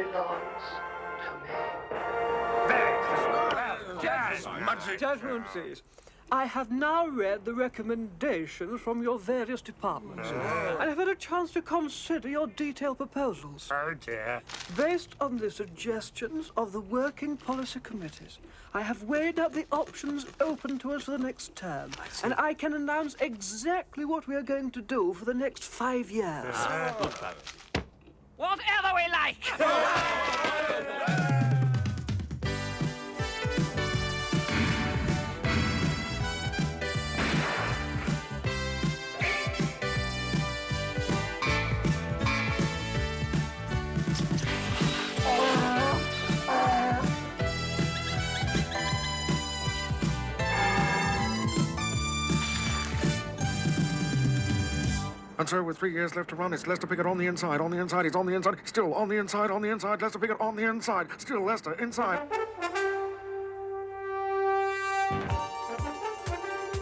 belongs to me. Gentlemen, please. I have now read the recommendations from your various departments, and I've had a chance to consider your detailed proposals. Oh, dear. Based on the suggestions of the working policy committees, I have weighed up the options open to us for the next term, and I can announce exactly what we are going to do for the next 5 years. Whatever we like! And so, with 3 years left to run, it's Leicester Pickett on the inside, he's on the inside, still on the inside, Leicester Pickett on the inside, still Leicester inside.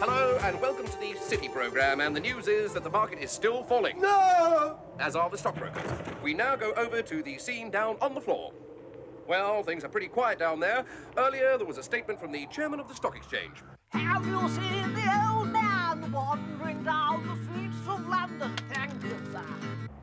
Hello, and welcome to the City programme, and the news is that the market is still falling. No! As are the stockbrokers. We now go over to the scene down on the floor. Well, things are pretty quiet down there. Earlier, there was a statement from the chairman of the stock exchange. Have you seen the old man wandering down the streets of London? Thank you, sir.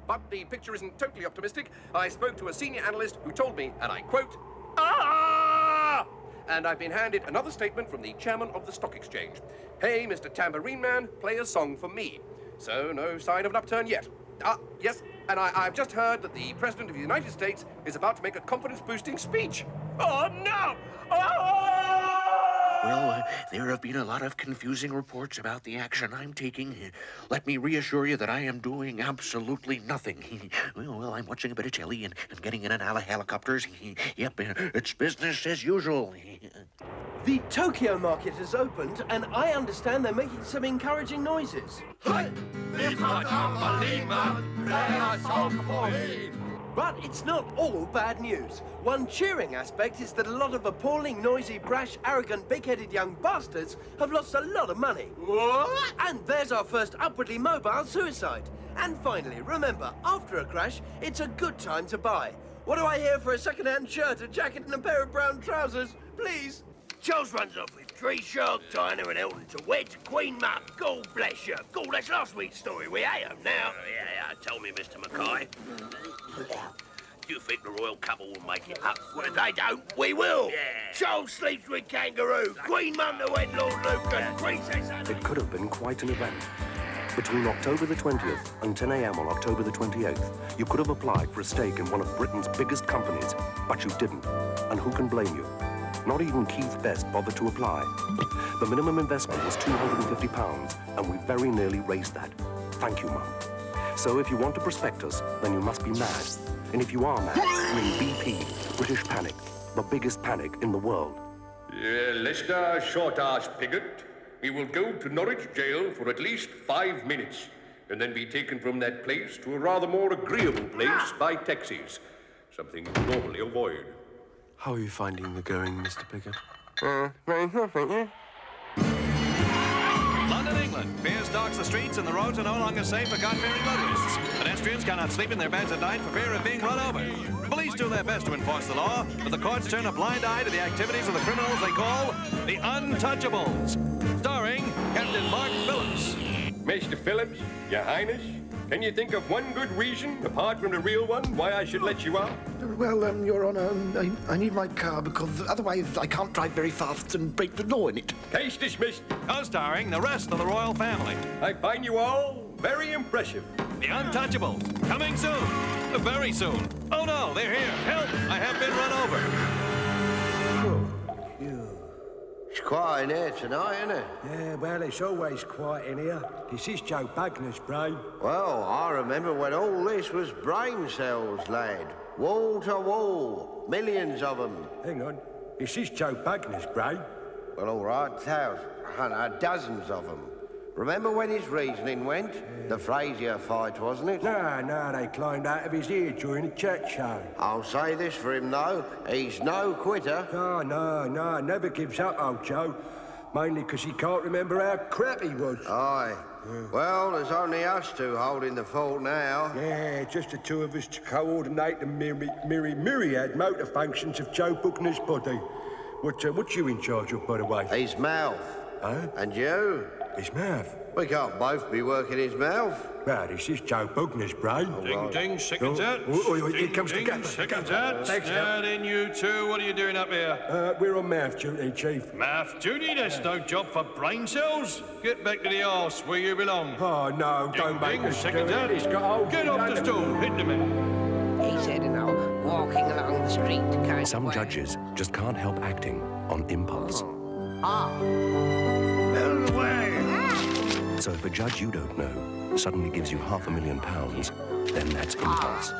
But the picture isn't totally optimistic. I spoke to a senior analyst who told me, and I quote, "Ah!" And I've been handed another statement from the chairman of the stock exchange. Hey, Mr. Tambourine Man, play a song for me. So, no sign of an upturn yet. Yes, and I've just heard that the President of the United States is about to make a confidence-boosting speech. Oh, no! Oh! Well, there have been a lot of confusing reports about the action I'm taking. Let me reassure you that I am doing absolutely nothing. Well, I'm watching a bit of telly and getting in and out of helicopters. Yep, it's business as usual. The Tokyo market has opened, and I understand they're making some encouraging noises. But it's not all bad news. One cheering aspect is that a lot of appalling, noisy, brash, arrogant, big-headed young bastards have lost a lot of money. What? And there's our first upwardly mobile suicide. And finally, remember, after a crash, it's a good time to buy. What do I hear for a second-hand shirt, a jacket and a pair of brown trousers? Please. Charles runs off with Tree Shark, Diana and Elton to wed Queen Mum. God bless you. God, that's last week's story. We hate 'em now. Yeah, tell me, Mr. Mackay. Do you think the royal couple will make it up? Well, if they don't, we will. Yeah. Charles sleeps with Kangaroo. Queen Mum to wed Lord Luke and Princess Anne. It could have been quite an event. Between October the 20th and 10 a.m. on October the 28th, you could have applied for a stake in one of Britain's biggest companies, but you didn't. And who can blame you? Not even Keith Best bothered to apply. The minimum investment was £250, and we very nearly raised that. Thank you, Mum. So if you want to prospectus, then you must be mad. And if you are mad, ring BP, British Panic, the biggest panic in the world. Leicester Short-Ass Piggott, we will go to Norwich Jail for at least 5 minutes, and then be taken from that place to a rather more agreeable place by taxis. Something you normally avoid. How are you finding the going, Mr. Pickett? Very good, thank you. London, England. Fear stalks the streets and the roads are no longer safe for God-fearing motorists. Pedestrians cannot sleep in their beds at night for fear of being run over. Police do their best to enforce the law, but the courts turn a blind eye to the activities of the criminals they call the Untouchables. Starring Captain Mark Phillips. Mr. Phillips, Your Highness, can you think of one good reason, apart from the real one, why I should let you out? Well, Your Honour, I need my car because otherwise I can't drive very fast and break the law in it. Case dismissed. Co-starring the rest of the royal family. I find you all very impressive. The Untouchables, coming soon. Very soon. Oh no, they're here. Help! I have been run over. It's quiet in here tonight, isn't it? Yeah, well, it's always quiet in here. This is Joe Bagner's brain. Well, I remember when all this was brain cells, lad. Wall to wall. Millions of them. Hang on. This is Joe Bagner's brain. Well, all right, dozens of them. Remember when his reasoning went? The Frazier fight, wasn't it? No, they climbed out of his ear during a church show. I'll say this for him, though. He's no quitter. No, never gives up, old Joe. Mainly because he can't remember how crap he was. Aye. Well, there's only us two holding the fort now. Yeah, just the two of us to coordinate the myriad motor functions of Joe Buckner's body. What you in charge of, by the way? His mouth. Huh? And you? His mouth? We can't both be working his mouth. Well, this is Joe Buckner's brain. Ding, ding, seconds out. It comes ding, together. Seconds out. Stand in, you two. What are you doing up here? We're on mouth duty, Chief. Mouth duty? That's no job for brain cells. Get back to the arse where you belong. Oh, no, don't make us do seconds out. it. It's got holes. Get off the stool. Hit the man. He said, walking along the street kind of Some way. judges just can't help acting on impulse. Out of the way! So if a judge you don't know suddenly gives you £500,000, then that's impulse.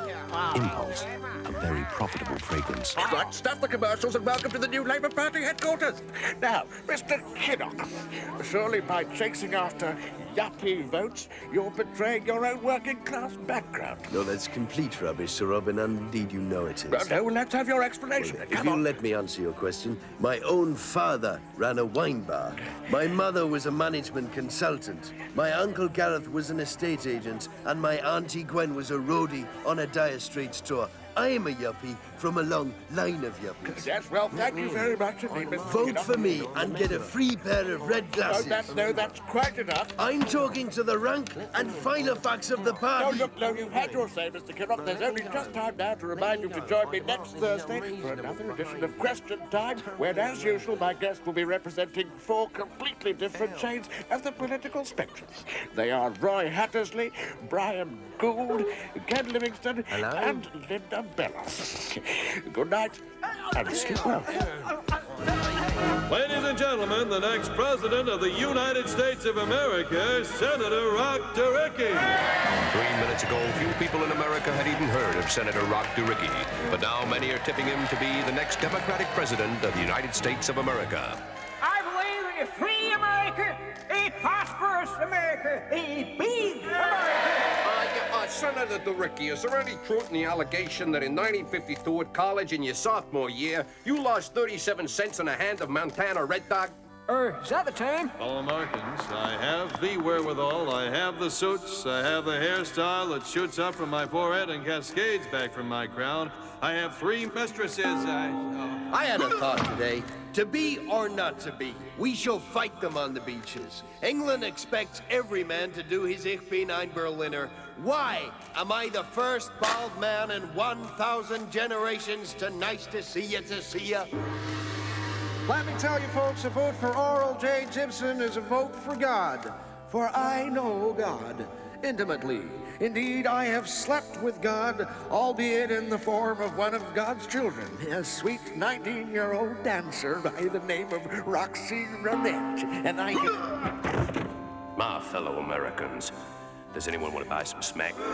Impulse, a very profitable fragrance. Right, stop the commercials and welcome to the new Labour Party headquarters. Now, Mr. Kinnock, surely by chasing after yuppie votes, you're betraying your own working-class background. No, that's complete rubbish, Sir Robin, and indeed you know it is. No, let's have your explanation. If you'll let me answer your question, my own father ran a wine bar. My mother was a management consultant. My Uncle Gareth was an estate agent, and my Auntie Gwen was a roadie on a Dire Straits tour. I am a yuppie from a long line of yuppies. Yes, well, thank you very much indeed, Mr. Vote Kinnock. for me and get a free pair of red glasses. No, that's quite enough. I'm talking to the rank and filofax of the party. No, you've had your say, Mr. Kinnock. There's only just time now to remind you to join me next Thursday for another edition of Question Time, when, as usual, my guest will be representing 4 completely different shades of the political spectrum. They are Roy Hattersley, Brian Gould, Ken Livingstone, and Linda Bella. Good night, and sleep well. Ladies and gentlemen, the next president of the United States of America, Senator Rock Duricki. 3 minutes ago, few people in America had even heard of Senator Rock Duricki, but now many are tipping him to be the next Democratic president of the United States of America. I believe in a free America, a prosperous America, a big America. Senator Duricki, is there any truth in the allegation that in 1952 at college in your sophomore year, you lost 37 cents in a hand of Montana Red Dog? Is that the time? Fellow Americans, I have the wherewithal, I have the suits, I have the hairstyle that shoots up from my forehead and cascades back from my crown. I have 3 mistresses, I had a thought today. To be or not to be, we shall fight them on the beaches. England expects every man to do his Ich bin ein Berliner. Why am I the first bald man in 1,000 generations to nice to see ya? Let me tell you, folks, a vote for Oral J. Gibson is a vote for God. For I know God intimately. Indeed, I have slept with God, albeit in the form of one of God's children, a sweet 19-year-old dancer by the name of Roxy Ronette. And I can... My fellow Americans, does anyone want to buy some smack? You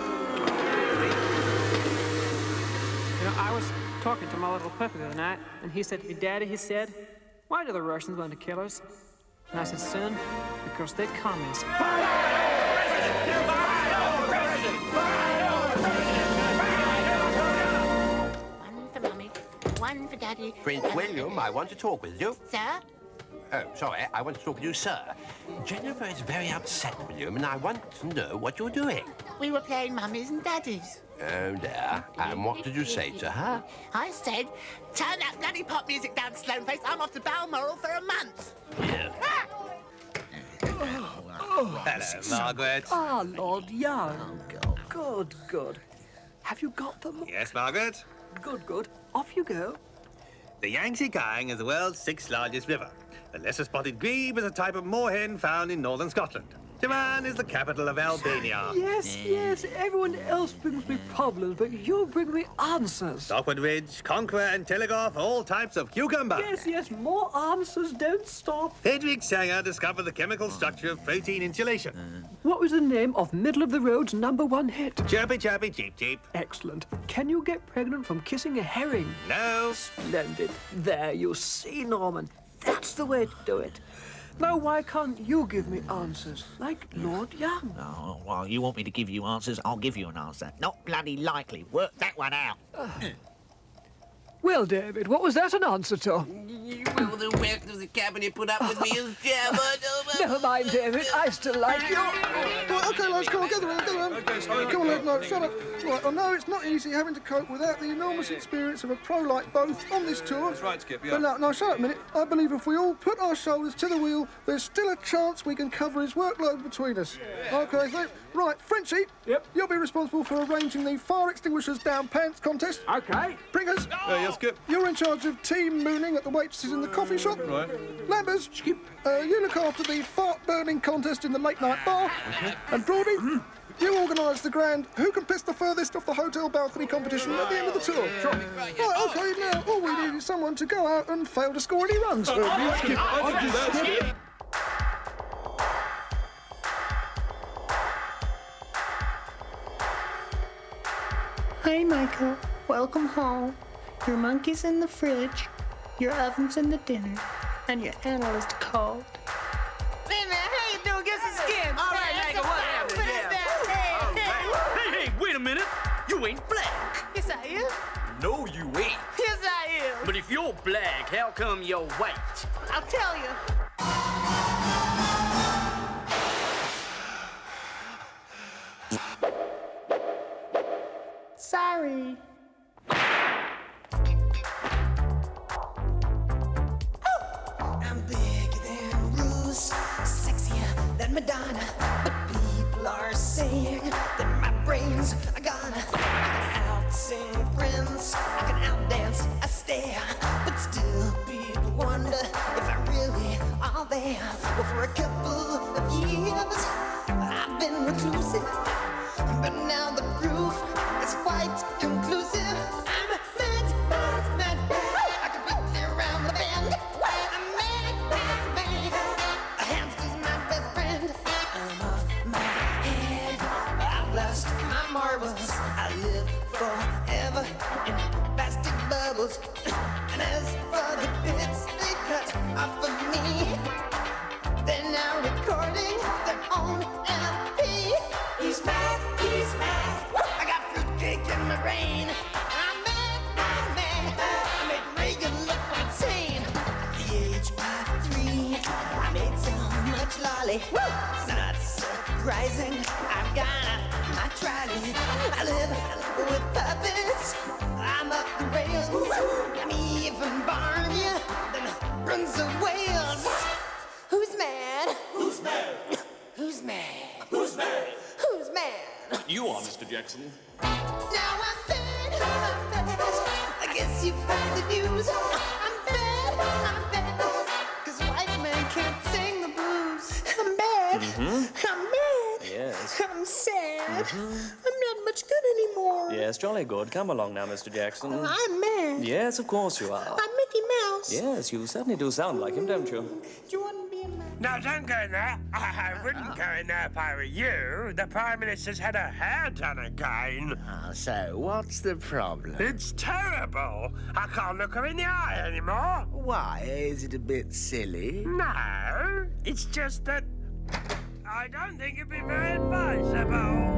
know, I was talking to my little puppy the other night, and he said to me, Daddy, he said, why do the Russians want to kill us? And I said, son, because they're communists. One for Mummy, one for Daddy. Prince William, I want to talk with you. Sir? Oh, sorry, I want to talk with you, sir. Jennifer is very upset, William, and I want to know what you're doing. We were playing Mummies and Daddies. Oh, dear. And what did you say to her? I said, turn that bloody pop music down, Sloneface. I'm off to Balmoral for a month. Hello, Margaret. Ah, Lord Young. Good. Have you got them? Yes, Margaret? Good. Off you go. The Yangtze Kiang is the world's 6th largest river. The lesser-spotted grebe is a type of moorhen found in northern Scotland. Tehran is the capital of Albania. Yes. Everyone else brings me problems, but you bring me answers. Stockwood Ridge, Conqueror and Telegraph, all types of cucumber. Yes, more answers. Don't stop. Hedwig Sanger discovered the chemical structure of protein insulation. What was the name of Middle of the Road's #1 hit? Chirpy, chirpy, cheep, cheep. Excellent. Can you get pregnant from kissing a herring? No. Splendid. There, you see, Norman. That's the way to do it. Now, why can't you give me answers, like Lord Young? Oh, well, you want me to give you answers? I'll give you an answer. Not bloody likely. Work that one out. Well, David, what was that an answer to? Will the rest of the cabinet put up with me as chairman? Never mind, David. I still like you. Right, OK, lads, come on, gather round, gather round. OK, sorry. Come on, lads, no, shut up. Right, I know it's not easy having to cope without the enormous experience of a pro like both on this tour. That's right, Skip, yeah. But no, shut up a minute. I believe if we all put our shoulders to the wheel, there's still a chance we can cover his workload between us. OK, thanks. Right, Frenchie. Yep. You'll be responsible for arranging the fire extinguishers down pants contest. OK. Pringers. Yes, Skip. You're in charge of team mooning at the waitresses in the coffee shop. Right. Lambers. Skip. You look after the fart burning contest in the late night bar. Okay. And Broady, you organise the grand who can piss the furthest off the hotel balcony competition at the end of the tour. Sure. Right, OK, now all we need is someone to go out and fail to score any runs. Skip, I can do that, Skip. Hi, Michael. Welcome home. Your monkey's in the fridge, your oven's in the dinner, and your analyst called. Hey, man, how you doing? Get some skin. All right, Michael, what happened? What is that? Hey, wait a minute. You ain't black. Yes, I am. No, you ain't. Yes, I am. But if you're black, how come you're white? I'll tell you. Sorry. I'm bigger than Bruce, sexier than Madonna, but people are saying that my brains are gone. I can out-sing Prince, I can out-dance Astaire, but still people wonder if I really are there. Well, for a couple of years, I've been reclusive, but now the proof is quite conclusive. I'm mad. I can beat you around the bend. I'm mad. A hamster's my best friend. I'm off my head. I've lost my marbles. I live forever in plastic bubbles. And as for the bits they cut off of me, they're now recording their own LP. He's mad. I got fruitcake in my brain. I'm mad. I made Reagan look insane. At the age of 3, I made so much lolly. It's not surprising. I've got trolley. I live with puppets. I'm up the rails. I'm even barnier than Prince of Wales. Who's mad? Who's mad? Who's mad? Who's mad? Who's mad? You are, Mr. Jackson. Now I'm fed. I guess you've heard the news. I'm bad. 'Cause white men can't sing the blues. I'm bad. I'm mad. Yes. I'm sad. I'm not much good anymore. Yes, jolly good. Come along now, Mr. Jackson. I'm mad. Yes, of course you are. I'm Mickey Mouse. Yes, you certainly do sound like him, don't you? Do you want to be in my... No, don't go in there. I wouldn't go in there if I were you. The Prime Minister's had her hair done again. So, what's the problem? It's terrible. I can't look her in the eye anymore. Why? Is it a bit silly? No, it's just that I don't think it'd be very advisable.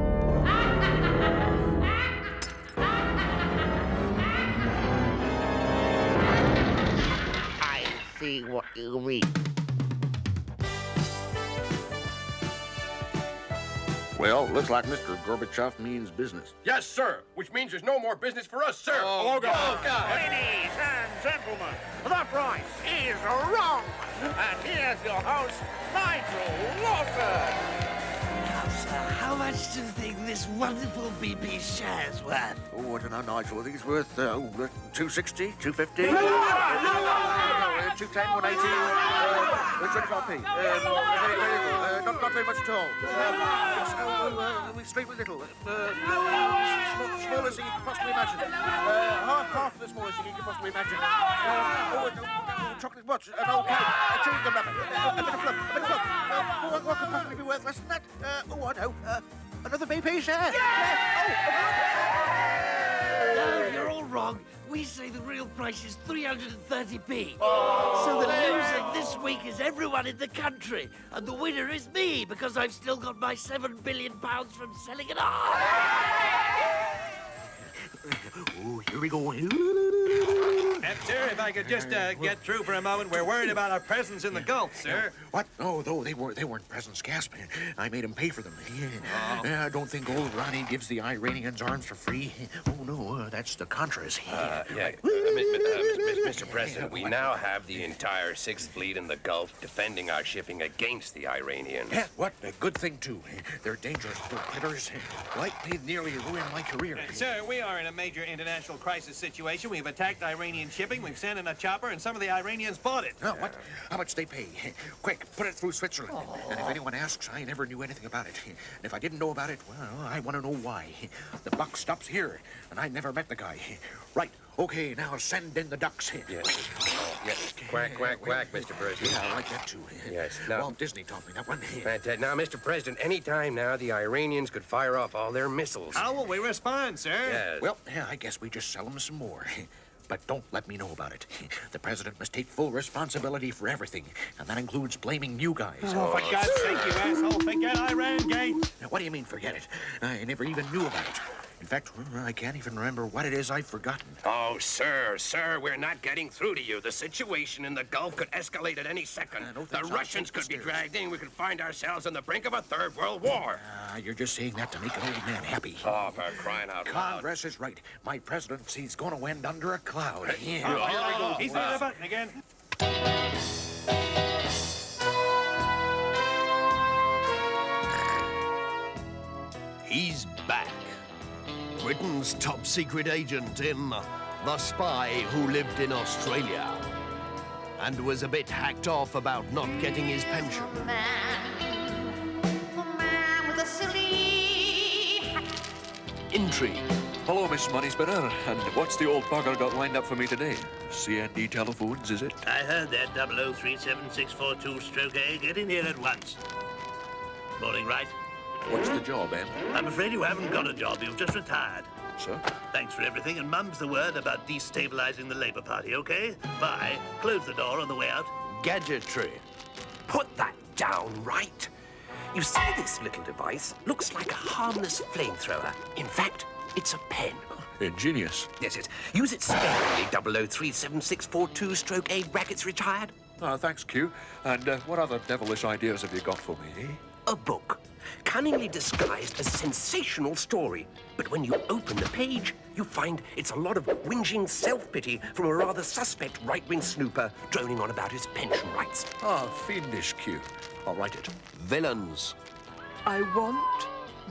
I see what you mean. Well, looks like Mr. Gorbachev means business. Yes, sir. Which means there's no more business for us, sir. Oh, God. Ladies and gentlemen, the price is wrong. And here's your host, Nigel Lawson. Now, sir, how much do you think this wonderful BP share's worth? Oh, I don't know, Nigel. I think it's worth 260, 250. No, 210, 180, 25p. Not very much at all. It's extremely little. Smallest thing you can possibly imagine. Half the smallest thing you can possibly imagine. Chocolate watch, an old cake, a chewing gum wrapper, a bit of fluff. What could possibly be worth less than that? I know. Another BP share. No, you're all wrong. We say the real price is 330p. So the loser this week is everyone in the country, and the winner is me because I've still got my £7 billion from selling it off. Oh, here we go. Sir, if I could just get through for a moment. We're worried about our presence in the Gulf, sir. What? No, they weren't presents, Gasp. I made him pay for them. I don't think old Ronnie gives the Iranians arms for free. Oh, no, that's the Contras. Mr. President, we now have the entire Sixth Fleet in the Gulf defending our shipping against the Iranians. Yeah, what? A good thing, too. They're dangerous little critters. Likely nearly ruined my career. Sir, we are in a major international crisis situation. We've attacked Iranian shipping, we've sent in a chopper, and some of the Iranians bought it. Oh, what? How much they pay? Quick, put it through Switzerland. And if anyone asks, I never knew anything about it. And if I didn't know about it, well, I want to know why. The buck stops here, and I never met the guy. Right. Okay, now send in the ducks. Yes. Yes. Quack, quack, quack, Mr. President. Yeah, I like that, too. Yes. Now, Walt Disney taught me that one. Now, Mr. President, any time now, the Iranians could fire off all their missiles. How will we respond, sir? Yes. Well, I guess we just sell them some more. But don't let me know about it. The president must take full responsibility for everything, and that includes blaming you guys. Oh, for God's sake, you asshole, forget Iran Gate. Now, what do you mean, forget it? I never even knew about it. In fact, I can't even remember what it is I've forgotten. Oh, sir, we're not getting through to you. The situation in the Gulf could escalate at any second. The Russians could be dragged in. We could find ourselves on the brink of a third world war. You're just saying that to make an old man happy. Oh, for crying out loud. Congress is right. My presidency's going to end under a cloud. Oh, here we go. He's hit the button again. He's back. Britain's top secret agent in The Spy Who Lived in Australia and was a bit hacked off about not getting his pension. Intrigue. Hello, Miss Moneyspinner. And what's the old bugger got lined up for me today? CND Telephones, is it? I heard that 0037642-A. Get in here at once. Morning, right? What's the job, Em? I'm afraid you haven't got a job. You've just retired. Sir? Thanks for everything, and mum's the word about destabilizing the Labour Party, okay? Bye. Close the door on the way out. Gadgetry. Put that down, right? You see, this little device looks like a harmless flamethrower. In fact, it's a pen. Ingenious. Yes. Use it sparingly, 0037642-A brackets retired. Thanks, Q. And what other devilish ideas have you got for me, eh? A book, cunningly disguised as sensational story. But when you open the page, you find it's a lot of whinging self-pity from a rather suspect right-wing snooper droning on about his pension rights. Fiendish, Q. I'll write it. Villains. I want,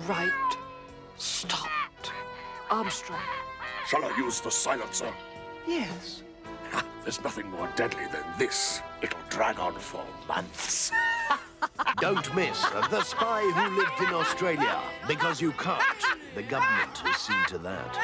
right, stopped. Armstrong. Shall I use the silencer? Yes. There's nothing more deadly than this. It'll drag on for months. Don't miss The Spy Who Lived in Australia, because you can't. The government has seen to that.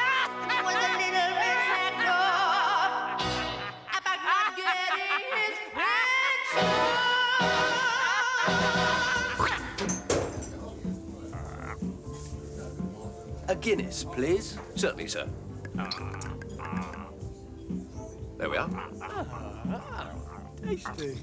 A Guinness, please. Certainly, sir. There we are. Tasty.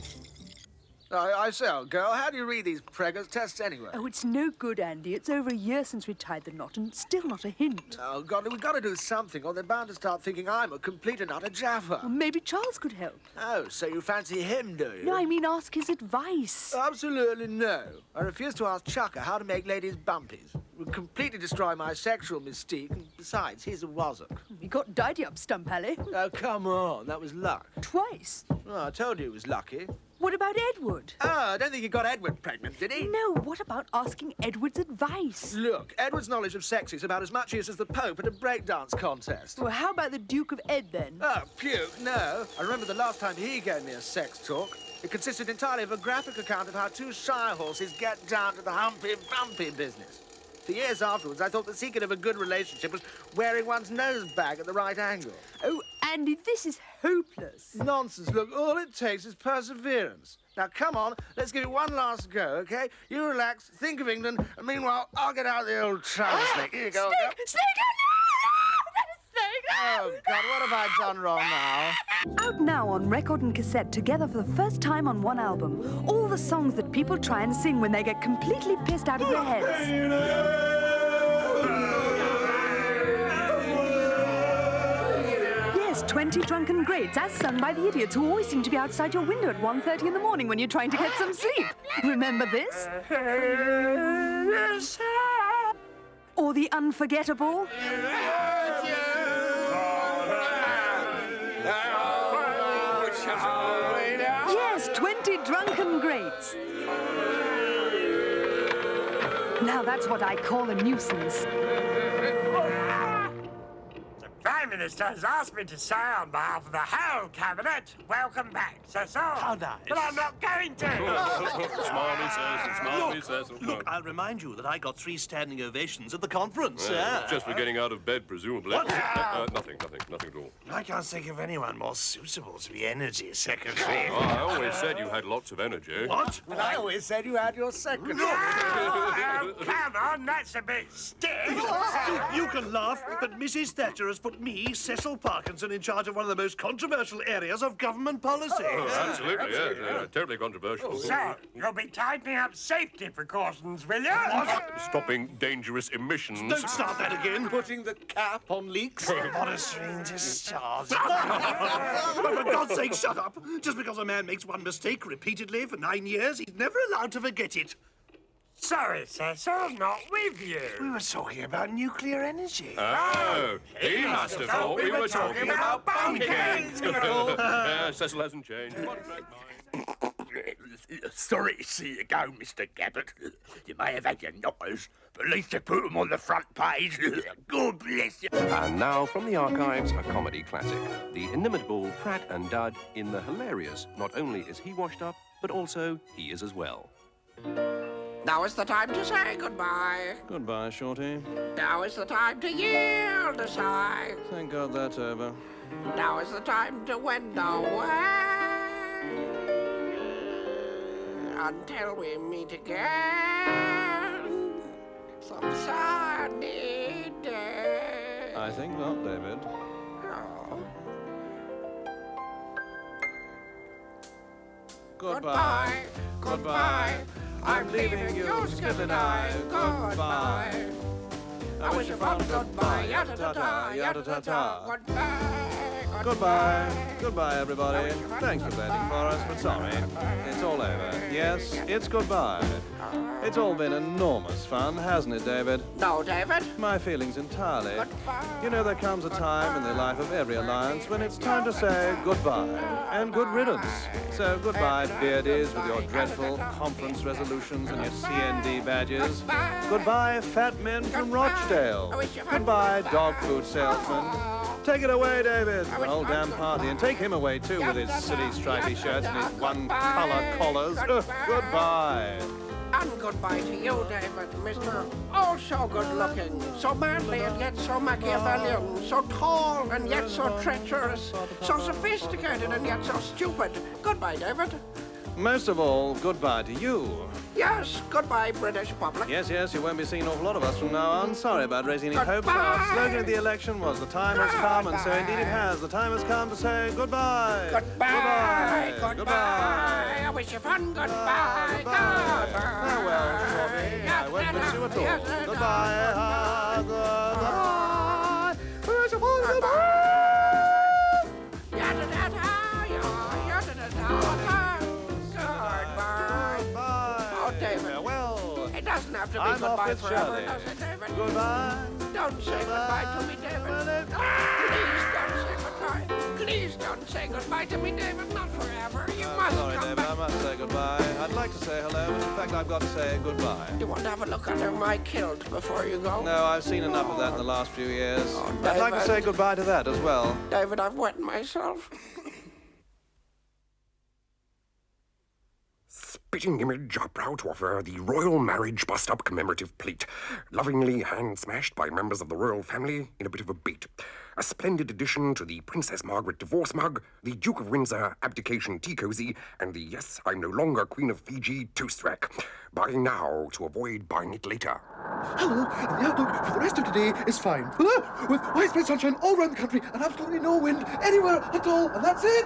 I say, old girl, how do you read these preggers tests anyway? Oh, it's no good, Andy. It's over a year since we tied the knot, and still not a hint. Oh, God, we've got to do something, or they're bound to start thinking I'm a complete and utter jaffer. Well, maybe Charles could help. Oh, so you fancy him, do you? No, I mean ask his advice. Absolutely no. I refuse to ask Chucker how to make ladies bumpies. It would completely destroy my sexual mystique, and besides, he's a wazzock. He got Didey up, Stump Alley. Oh, come on, that was luck. Twice. Oh, I told you it was lucky. What about Edward? Oh, I don't think he got Edward pregnant, did he? No, what about asking Edward's advice? Look, Edward's knowledge of sex is about as much use as the Pope at a breakdance contest. Well, how about the Duke of Ed, then? Oh, puke, no. I remember the last time he gave me a sex talk. It consisted entirely of a graphic account of how two shy horses get down to the humpy-bumpy business. For years afterwards, I thought the secret of a good relationship was wearing one's nose bag at the right angle. Oh, Andy, this is hopeless. Nonsense. Look, all it takes is perseverance. Now, come on, let's give it one last go, OK? You relax, think of England, and meanwhile, I'll get out the old trouser snake. Here you go. Snake! Oh, God, what have I done wrong now? Out now on record and cassette, together for the first time on one album. All the songs that people try and sing when they get completely pissed out of their heads. Yes, 20 drunken greats, as sung by the idiots who always seem to be outside your window at 1:30 in the morning when you're trying to get some sleep. Remember this? Or the unforgettable? Yes, 20 drunken greats. Now that's what I call a nuisance. The Prime Minister has asked me to say on behalf of the whole Cabinet, welcome back, Cecil. How nice. But I'm not going to. Smarmy says. Look, I'll remind you that I got 3 standing ovations at the conference. Just for getting out of bed, presumably. What? Nothing at all. I can't think of anyone more suitable to be energy secretary. Oh, I always said you had lots of energy. What? Well, I always said you had your secretary. Oh, come on, that's a bit stiff. You can laugh, but Mrs. Thatcher has put me, Cecil Parkinson, in charge of one of the most controversial areas of government policy. Absolutely, yeah. Terribly controversial. So, you'll be tightening up safety precautions, will you? Stopping dangerous emissions. Don't start that again. Putting the cap on leaks. Monitoring discharge. For God's sake, shut up. Just because a man makes one mistake repeatedly for 9 years, he's never allowed to forget it. Sorry, Cecil, not with you. We were talking about nuclear energy. Oh, he must have thought we were talking about bunkings. Cecil hasn't changed. Sorry to see you go, Mr. Gabbett. You may have had your knockers, but at least they put them on the front page. God bless you. And now, from the archives, a comedy classic. The inimitable Pratt and Dud in the hilarious Not Only Is He Washed Up, but also He Is as Well. Now is the time to say goodbye. Goodbye, Shorty. Now is the time to yield a sigh. Thank God that's over. Now is the time to wend away. Until we meet again some sunny day. I think not, David. Oh. Goodbye. Goodbye. I'm leaving you, Skip and I. Goodbye. I wish you fun. Goodbye. Yada-ta-ta. Yada-ta-ta. Goodbye. Goodbye. Goodbye, everybody. Thanks for voting for us, but sorry. It's all over. Yes, it's goodbye. It's all been enormous fun, hasn't it, David? No, David. My feelings entirely. Goodbye. You know, there comes a time in the life of every alliance when it's time to say goodbye and good riddance. So goodbye, beardies with your dreadful conference resolutions and your CND badges. Goodbye, fat men from Rochdale. Goodbye, dog food salesman. Take it away, David. The whole damn party. And take him away, too, with his silly stripy shirts and his one-color collars. Goodbye. And goodbye to you, David, Mr. Oh, so good-looking, so manly and yet so Machiavellian, so tall and yet so treacherous, so sophisticated and yet so stupid. Goodbye, David. Most of all, goodbye to you. Yes, goodbye, British public. Yes, you won't be seeing an awful lot of us from now on. Sorry about raising any hopes. Our slogan of the election was, the time has come, and so indeed it has. The time has come to say goodbye. Goodbye. Goodbye. I wish you fun. Goodbye. Goodbye. Farewell, Shorty. I won't miss you at all. Goodbye. Goodbye. Wish you fun. Goodbye. It doesn't have to be goodbye forever, does it, David? Goodbye. Don't say goodbye to me, David. Please don't say goodbye. Please don't say goodbye to me, David. Not forever. You must sorry, come David, back. I must say goodbye. I'd like to say hello, but in fact I've got to say goodbye. You want to have a look under my kilt before you go? No, I've seen enough of that in the last few years. Oh, I'd like to say goodbye to that as well. David, I've wet myself. Spitting image are proud to offer the Royal Marriage Bust-Up Commemorative Plate, lovingly hand-smashed by members of the royal family in a bit of a beat. A splendid addition to the Princess Margaret divorce mug, the Duke of Windsor abdication tea cozy, and the Yes, I'm No Longer Queen of Fiji toast rack. Buy now to avoid buying it later. Hello, and the outlook for the rest of today is fine. With widespread sunshine all around the country and absolutely no wind anywhere at all, and that's it.